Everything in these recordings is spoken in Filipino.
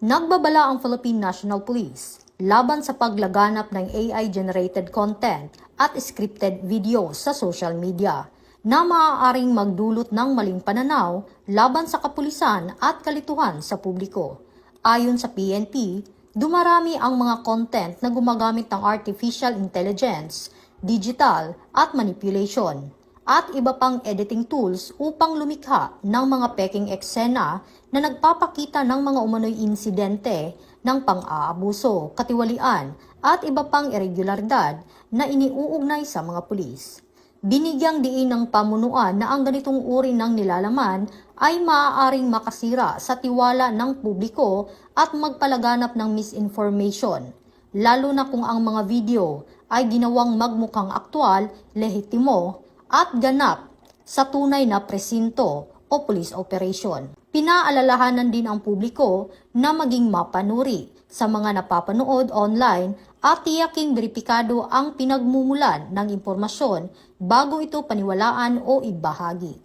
Nagbabala ang Philippine National Police laban sa paglaganap ng AI-generated content at scripted video sa social media na maaaring magdulot ng maling pananaw laban sa kapulisan at kalituhan sa publiko. Ayon sa PNP, dumarami ang mga content na gumagamit ng artificial intelligence, digital at manipulation, at iba pang editing tools upang lumikha ng mga peking eksena na nagpapakita ng mga umano'y insidente ng pang-aabuso, katiwalian at iba pang irregularidad na iniuugnay sa mga pulis. Binigyang diin ng pamunuan na ang ganitong uri ng nilalaman ay maaaring makasira sa tiwala ng publiko at magpalaganap ng misinformation, lalo na kung ang mga video ay ginawang magmukhang aktwal, lehitimo, at ganap sa tunay na presinto o police operation. Pinaalalahanan din ang publiko na maging mapanuri sa mga napapanood online at tiyaking beripikado ang pinagmumulan ng impormasyon bago ito paniwalaan o ibahagi.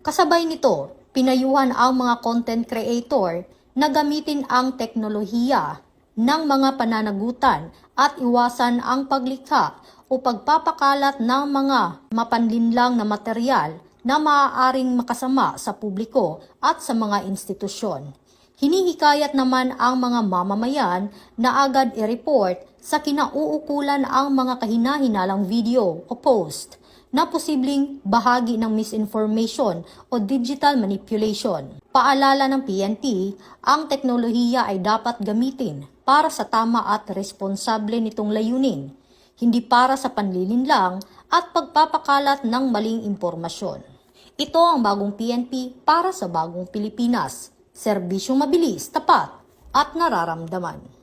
Kasabay nito, pinayuhan ang mga content creator na gamitin ang teknolohiya ng mga pananagutan at iwasan ang paglikha o pagpapakalat ng mga mapanlinlang na material na maaaring makasama sa publiko at sa mga institusyon. Hinihikayat naman ang mga mamamayan na agad i-report sa kinauukulan ang mga kahinahinalang video o post na posibleng bahagi ng misinformation o digital manipulation. Paalala ng PNP, ang teknolohiya ay dapat gamitin para sa tama at responsable nitong layunin, hindi para sa panlilinlang at pagpapakalat ng maling impormasyon. Ito ang bagong PNP para sa bagong Pilipinas. Serbisyong mabilis, tapat at nararamdaman.